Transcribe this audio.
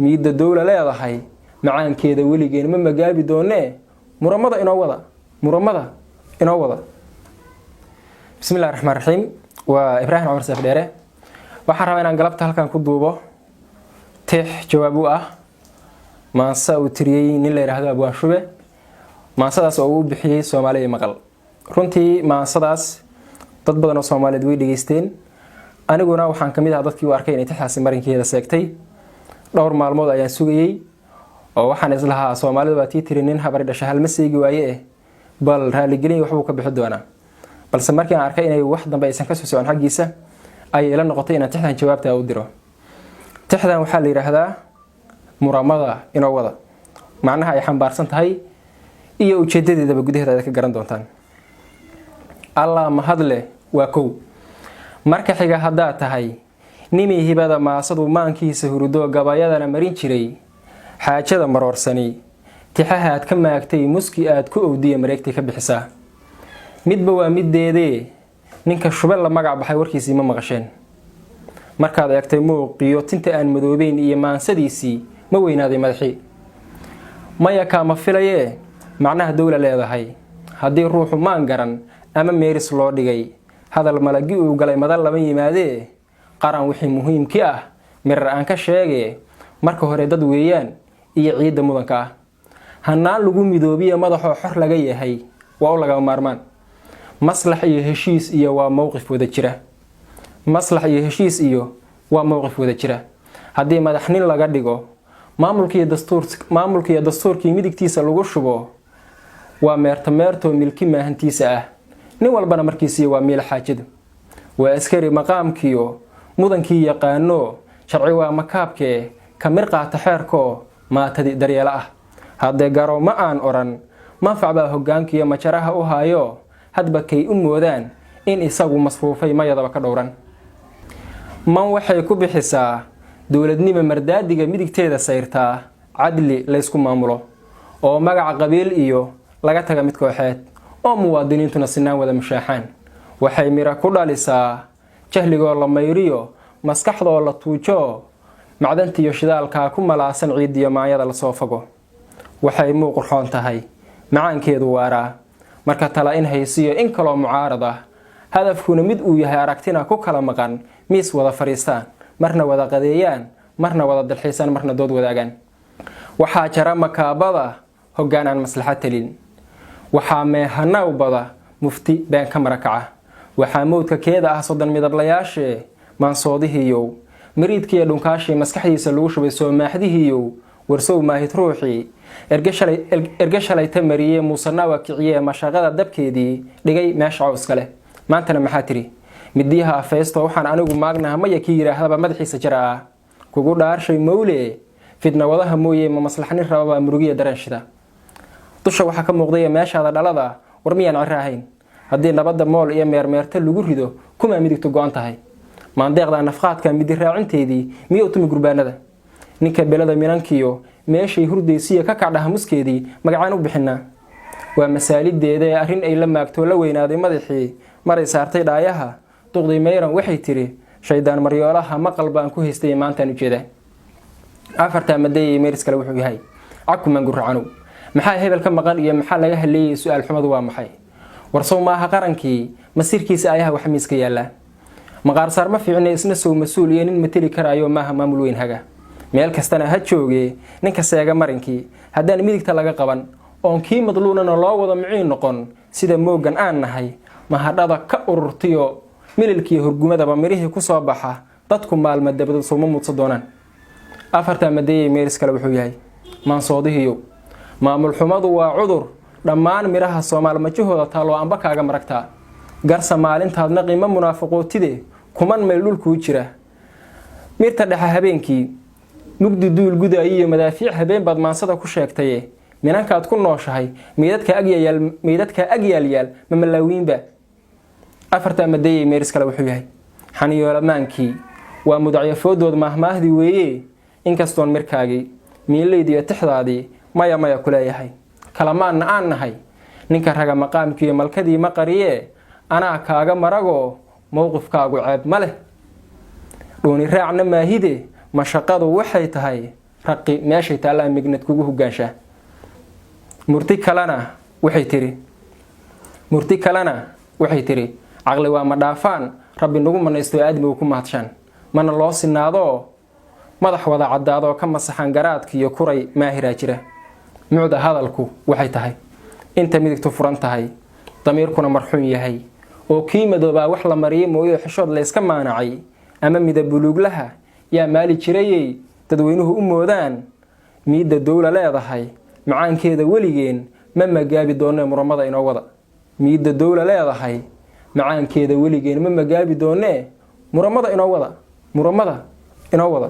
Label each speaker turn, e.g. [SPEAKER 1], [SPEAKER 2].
[SPEAKER 1] miida dawla leedahay macaankeeda weligeen ma magaabi doonee muramada inoo wada bismillaahir rahmaanir rahiim waa Ibraahim Umar Saaf Dheere waxaan rabaa inaan galabta halkan ku duubo tix jawaab u ah maansa uu tiriyay nin la yiraahdo Abwaan Shube maansadaas oo uu bixiyay Soomaaliya maqal runtii maansadaas dad badan oo Soomaaliyeed way dhageysteen aniguna waxaan kamid ah dadkii u arkay inay tixaasi marinkeeda seegtay dhowr maalmood ayaan sugayay oo waxaan islahaa Soomaalidu waa tiiri nin habar dhashay hal ma seegi waaye bal raali gelin waxba ka bixi doona balse markii aan arkay inay wax dambe aysan ka soo socon xaqiisa ay ila noqotay inaan tixdan jawaabta u diro tixdan waxa la yiraahdaa muramada inoo wada macnaha ay xambaarsan tahay iyo ujeedadeedaba gudaheeda ka garan doontaan Allah ma hadle waa kow marka xiga hadaa tahay nimi hibada maasadu maankiisa hurudo gabayadana marin jiray xaajada maroorsani tixaha aad ka maagtay muski aad ku owdiye mareegtay ka bixisaa midba waa mideedee ninka Shube la magac baxay warkiisii ma maqasheen markaad eegtay muuqiyo tinta aan madoobeyn iyo maansadiisii ma weynaaday madaxii maya kama filaye macnaha dawla leedahay hadii ruuxu maan garan ama meeris loo dhigay hadal malagi uu galay madal laba yimaadee qaran wixii muhiimkii ah mirar aan ka sheegay marka hore dad weeyaan iyo ciida mudanka ah hanaan lagu midoobiye madaxo xor laga yahay waa laga maarmaan maslax iyo heshiis iyo waa mowqif wada jira hadii madaxnin laga dhigo maamulka iyo dastuurkii midigtiisa lagu shubo waa meerto milki maahantiisa ah nin walbana markiisa waa meel xaajadu waa askari maqaamkiyo mudankii yaqaano sharci waa makaabke kamir qaata xeerko maatadi daryeela ah hadee garo ma aan oran manfacba hoggaankiyo majaraha u haayo hadba kay u moodaan in isagu masruufay mayadaba ka dhowran man waxay ku bixisaa dawladnimo mardaadiga midigteeda sayrtaa cadli la isku maamulo oo magac qabiil iyo laga taga mid kooxeed oo muwaadiniintuna sinaan wada mushaaxaan waxay mira ku dhalisaa jahligoo la mayriyo maskaxdoo la tuujo macdantiyo shidaalka ku malaasan ciidiyo maayada la soo fago waxay muuqurxoon tahay macaankeedu waaraa marka tala in haysiyo in kala mucaarad ah hadafkuna mid uu yahay aragtina ku kala maqan miis wada fariistaan marna wada qadeeyaan marna wada dalxiisan marna dood wadaagan waxaa jara makaabada hoggaan aan maslaxad talin waxaa meehanaw bada mufti been ka marakaca waxaa mowdka keeda ah sodan midablayaashe maansoodihiiyow mariidkiiyo dhunkaashii maskaxdiisa lagu shubay soo maaxdihiiyow warsow maahid ruuxii erga shalayta mariyey muusanaawa kiciye mashaqada dabkeedii dhigay meesha cawska leh maantana maxaa tiri midiyaha afeesto waxaan anigu maagnaha maya kii yiraahdaba madaxiisa jara ah kugu dhaarshay mowle fidna wadaha mooyee ma maslaxnin rababa murugiya dareenshida dusha waxa ka muuqday meeshaada dhalada war miyaan ciraahayn hadii nabada mool iyo meermeerta lagu rido kuma midigto go'an tahay maandeeqda nafqaadka midi raacinteedii miyuu tumi gurbaanada ninka belada milankiyo meeshay hurdaysiya ka kacdhaha muskeedii magacaan u bixinaa waa masaalideeda arin ay la maagto la weynaaday madaxii maray saartay dhaayaha duqday meeran waxay tiri shaydaan maryoolaha maqal baan ku haystay maantaan u jeedaa afarta maday meeris kale wuxuu yahay akuman guracano maxaa hebel ka maqan iyo maxaa laga haleeyay su'aal xumadu waa maxay warsow maaha qarankii masiirkiisa ayaha wax miiska yaala maqaar saar ma fiicnay isna soo mas'uul iyo nin matali karaayo maaha maamul weyn haga meel kastana ha jooge ninka seega marinkii hadaan midigta laga qaban oon kii madluunana loo wada miciin noqon sida moogan aan nahay mahadhada ka ururtiyo mililkii hurgumadaba mirihii ku soo baxa dadku maalma dabada soo mudso doonaan afarta maday meeris kale wuxuu yahay maansoodihiyo maamul xumadu waa cudur dhammaan miraha Soomaal majahooda taalo amba kaaga maragtaa garsa maalintaadna qiimo munaafiqootide kuman meel dhulku jira mirta dhaxa habeenkii mugdi duul gudaay iyo madaafiic habeen baad maansada ku sheegtay minankaad ku nooshahay meedadka agyaal mamalawiinba afarta maday meeris kale wuxuu yahay xaniyoolamaanki waa mudacyafoodooda mahmaahdi weeye inkastoon mirkaagi miilaydiyo tixdaadii maya kuleeyahay kalamaanna aan nahay ninka raga maqaamkiiyo malkadii ma qariye anaa kaaga marago mowqifkaagu ceeb ma leh dhuuni raacna maahide mashaqadu waxay tahay raqi meeshay taallaa mignad kugu hogaanshaa. murti kalena waxay tiri caqli waa ma dhaafaan rabbi nagu manaysto aadmigu ku mahadshaan mana loo sinaado madax wada cadaado ka masaxan garaadka iyo kuray maahiraa jira. mucda hadalku waxay tahay inta midigtu furan tahay damiirkuna marxuun yahay oo kii madoobaa wax la mariyay mooyo xishood la iska maanacay ama midab buluuglaha yaa maali jirayay dadweynuhu u moodaan miida dowla leedahay macaankeeda weligeen ma magaabi doonee muramada inoo wada. miida dowla leedahay macaankeeda weligeen ma magaabi doonee muramada inoo wada.